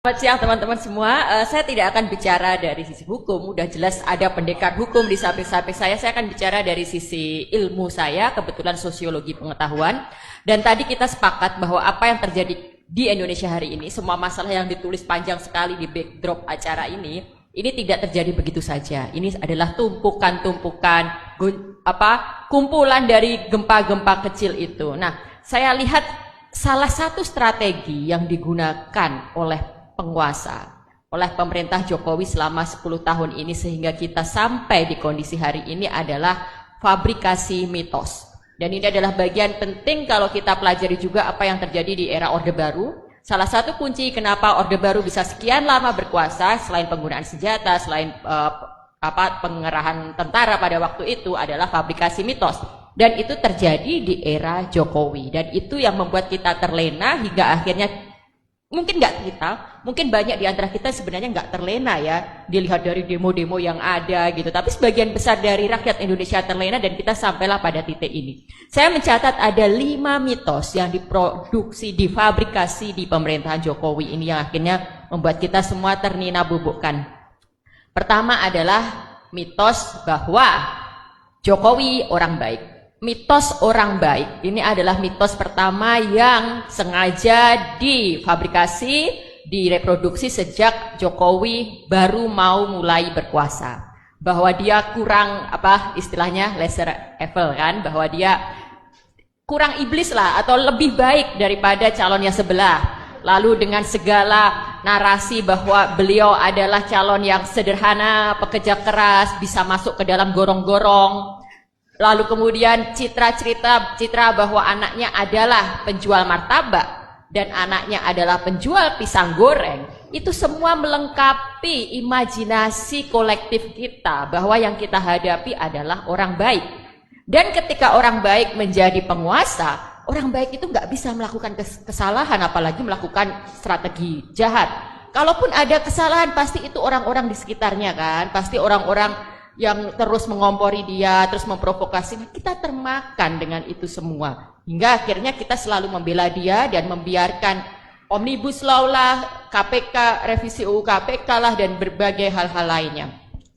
Selamat siang teman-teman semua. Saya tidak akan bicara dari sisi hukum. Udah jelas ada pendekar hukum di samping-samping saya. Saya akan bicara dari sisi ilmu saya, kebetulan sosiologi pengetahuan. Dan tadi kita sepakat bahwa apa yang terjadi di Indonesia hari ini, semua masalah yang ditulis panjang sekali di backdrop acara ini tidak terjadi begitu saja. Ini adalah tumpukan-tumpukan kumpulan dari gempa-gempa kecil itu. Nah, saya lihat salah satu strategi yang digunakan oleh penguasa, oleh pemerintah Jokowi selama 10 tahun ini sehingga kita sampai di kondisi hari ini adalah fabrikasi mitos. Dan ini adalah bagian penting kalau kita pelajari juga apa yang terjadi di era Orde Baru. Salah satu kunci kenapa Orde Baru bisa sekian lama berkuasa selain penggunaan senjata, selain pengerahan tentara pada waktu itu adalah fabrikasi mitos. Dan itu terjadi di era Jokowi. Dan itu yang membuat kita terlena hingga akhirnya mungkin banyak di antara kita sebenarnya nggak terlena ya, dilihat dari demo-demo yang ada gitu. Tapi sebagian besar dari rakyat Indonesia terlena dan kita sampailah pada titik ini. Saya mencatat ada 5 mitos yang diproduksi, difabrikasi di pemerintahan Jokowi ini yang akhirnya membuat kita semua ternina bubukkan. Pertama adalah mitos bahwa Jokowi orang baik. Mitos orang baik ini adalah mitos pertama yang sengaja difabrikasi, direproduksi sejak Jokowi baru mau mulai berkuasa. Bahwa dia kurang istilahnya lesser evil kan, bahwa dia kurang iblis lah atau lebih baik daripada calonnya sebelah. Lalu dengan segala narasi bahwa beliau adalah calon yang sederhana, pekerja keras, bisa masuk ke dalam gorong-gorong. Lalu kemudian citra bahwa anaknya adalah penjual martabak dan anaknya adalah penjual pisang goreng. Itu semua melengkapi imajinasi kolektif kita bahwa yang kita hadapi adalah orang baik. Dan ketika orang baik menjadi penguasa, orang baik itu nggak bisa melakukan kesalahan, apalagi melakukan strategi jahat. Kalaupun ada kesalahan, pasti itu orang-orang di sekitarnya kan, pasti orang-orang yang terus mengompori dia, terus memprovokasi. Kita termakan dengan itu semua. Hingga akhirnya kita selalu membela dia dan membiarkan Omnibus Law lah, KPK, revisi UU KPK lah, dan berbagai hal-hal lainnya.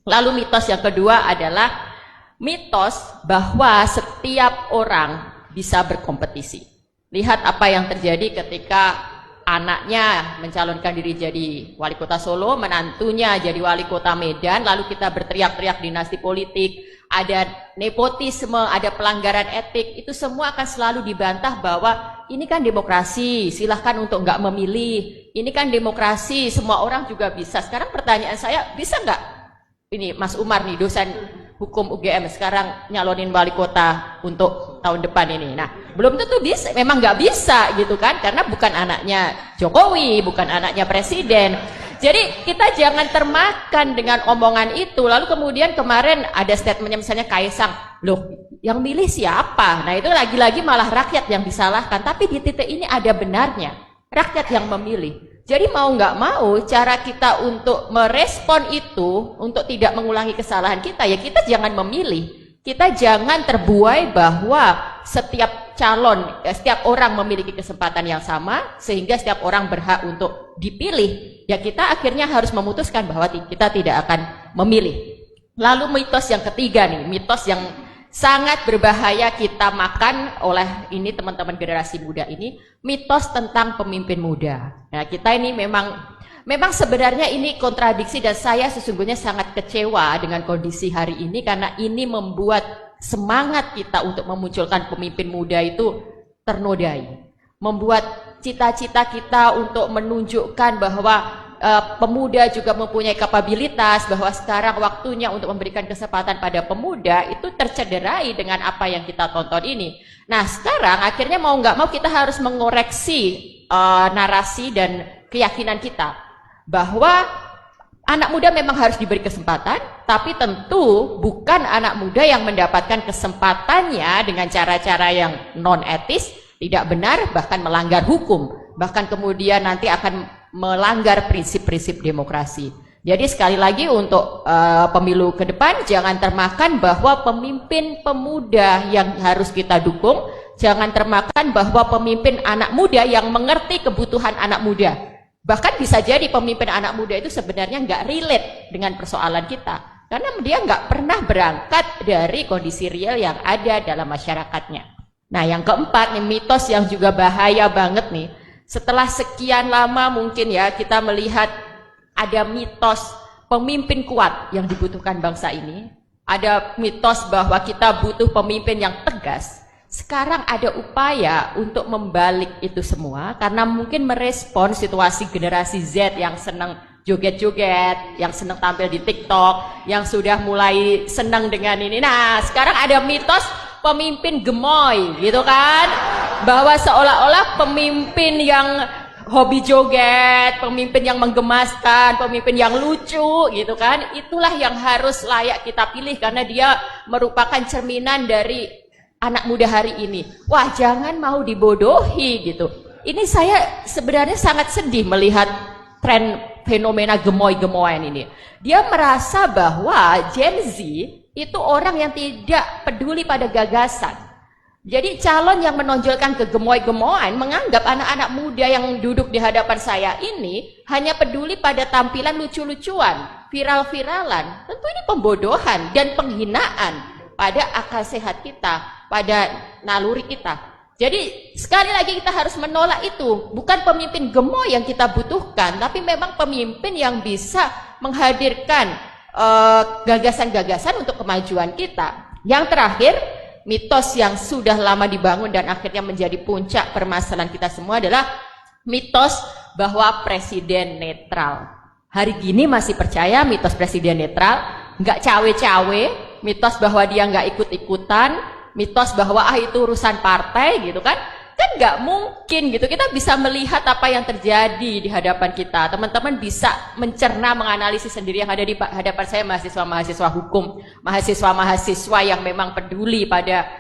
Lalu mitos yang kedua adalah mitos bahwa setiap orang bisa berkompetisi. Lihat apa yang terjadi ketika anaknya mencalonkan diri jadi wali kota Solo, menantunya jadi wali kota Medan, lalu kita berteriak-teriak dinasti politik, ada nepotisme, ada pelanggaran etik, itu semua akan selalu dibantah bahwa ini kan demokrasi, silahkan untuk nggak memilih, ini kan demokrasi, semua orang juga bisa. Sekarang pertanyaan saya, bisa nggak ini Mas Umar nih, dosen hukum UGM sekarang nyalonin wali kota untuk tahun depan ini? Nah, belum tentu bisa, memang nggak bisa gitu kan, karena bukan anaknya Jokowi, bukan anaknya presiden. Jadi kita jangan termakan dengan omongan itu. Lalu kemudian kemarin ada statementnya misalnya Kaisang, loh yang milih siapa? Nah itu lagi-lagi malah rakyat yang disalahkan. Tapi di titik ini ada benarnya, rakyat yang memilih. Jadi mau nggak mau cara kita untuk merespon itu, untuk tidak mengulangi kesalahan kita, ya kita jangan memilih. Kita jangan terbuai bahwa setiap calon, setiap orang memiliki kesempatan yang sama, sehingga setiap orang berhak untuk dipilih. Ya kita akhirnya harus memutuskan bahwa kita tidak akan memilih. Lalu mitos yang ketiga nih, mitos yang sangat berbahaya kita makan oleh ini teman-teman generasi muda ini, mitos tentang pemimpin muda. Nah kita ini memang sebenarnya ini kontradiksi dan saya sesungguhnya sangat kecewa dengan kondisi hari ini karena ini membuat semangat kita untuk memunculkan pemimpin muda itu ternodai. Membuat cita-cita kita untuk menunjukkan bahwa pemuda juga mempunyai kapabilitas, bahwa sekarang waktunya untuk memberikan kesempatan pada pemuda itu tercederai dengan apa yang kita tonton ini. Nah sekarang akhirnya mau nggak mau kita harus mengoreksi narasi dan keyakinan kita bahwa anak muda memang harus diberi kesempatan, tapi tentu bukan anak muda yang mendapatkan kesempatannya dengan cara-cara yang non etis, tidak benar, bahkan melanggar hukum, bahkan kemudian nanti akan melanggar prinsip-prinsip demokrasi. Jadi sekali lagi untuk pemilu ke depan jangan termakan bahwa pemimpin pemuda yang harus kita dukung, jangan termakan bahwa pemimpin anak muda yang mengerti kebutuhan anak muda. Bahkan bisa jadi pemimpin anak muda itu sebenarnya nggak relate dengan persoalan kita. Karena dia nggak pernah berangkat dari kondisi real yang ada dalam masyarakatnya. Nah yang keempat nih, mitos yang juga bahaya banget nih. Setelah sekian lama mungkin ya kita melihat ada mitos pemimpin kuat yang dibutuhkan bangsa ini. Ada mitos bahwa kita butuh pemimpin yang tegas. Sekarang ada upaya untuk membalik itu semua karena mungkin merespon situasi generasi Z yang senang joget-joget, yang senang tampil di TikTok, yang sudah mulai senang dengan ini. Nah, sekarang ada mitos pemimpin gemoy, gitu kan? Bahwa seolah-olah pemimpin yang hobi joget, pemimpin yang menggemaskan, pemimpin yang lucu, gitu kan? Itulah yang harus layak kita pilih karena dia merupakan cerminan dari anak muda hari ini. Wah, jangan mau dibodohi gitu. Ini saya sebenarnya sangat sedih melihat tren fenomena gemoy-gemoyan ini. Dia merasa bahwa Gen Z itu orang yang tidak peduli pada gagasan. Jadi calon yang menonjolkan kegemoy-gemoyan menganggap anak-anak muda yang duduk di hadapan saya ini hanya peduli pada tampilan lucu-lucuan, viral-viralan. Tentu ini pembodohan dan penghinaan pada akal sehat kita, pada naluri kita. Jadi sekali lagi kita harus menolak itu. Bukan pemimpin gemoy yang kita butuhkan, tapi memang pemimpin yang bisa menghadirkan gagasan-gagasan untuk kemajuan kita. Yang terakhir, mitos yang sudah lama dibangun dan akhirnya menjadi puncak permasalahan kita semua adalah mitos bahwa presiden netral. Hari gini masih percaya mitos presiden netral, nggak cawe-cawe, mitos bahwa dia nggak ikut-ikutan, mitos bahwa itu urusan partai gitu kan nggak mungkin gitu. Kita bisa melihat apa yang terjadi di hadapan kita, teman-teman bisa mencerna, menganalisis sendiri. Yang ada di hadapan saya mahasiswa-mahasiswa hukum, mahasiswa-mahasiswa yang memang peduli pada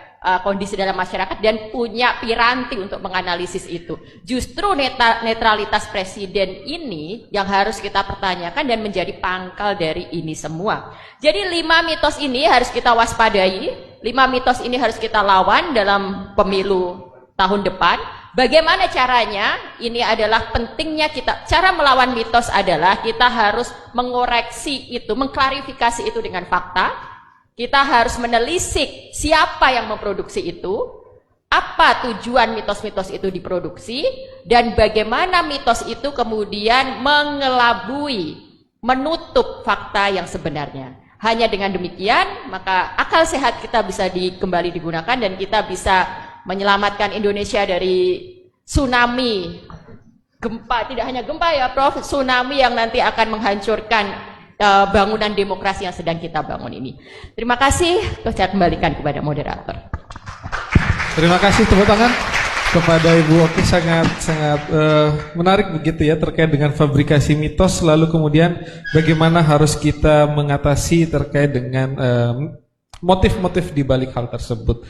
kondisi dalam masyarakat dan punya piranti untuk menganalisis itu. Justru netralitas presiden ini yang harus kita pertanyakan dan menjadi pangkal dari ini semua. Jadi 5 mitos ini harus kita waspadai, 5 mitos ini harus kita lawan dalam pemilu tahun depan. Bagaimana caranya? Ini adalah pentingnya kita. Cara melawan mitos adalah kita harus mengoreksi itu, mengklarifikasi itu dengan fakta. Kita harus menelisik siapa yang memproduksi itu, apa tujuan mitos-mitos itu diproduksi, dan bagaimana mitos itu kemudian mengelabui, menutup fakta yang sebenarnya. Hanya dengan demikian, maka akal sehat kita bisa kembali digunakan dan kita bisa menyelamatkan Indonesia dari tsunami gempa, tidak hanya gempa ya Prof, tsunami yang nanti akan menghancurkan bangunan demokrasi yang sedang kita bangun ini. Terima kasih, saya kembalikan kepada moderator. Terima kasih, tepuk tangan kepada Ibu Oki, sangat menarik begitu ya terkait dengan fabrikasi mitos, lalu kemudian bagaimana harus kita mengatasi terkait dengan motif-motif di balik hal tersebut.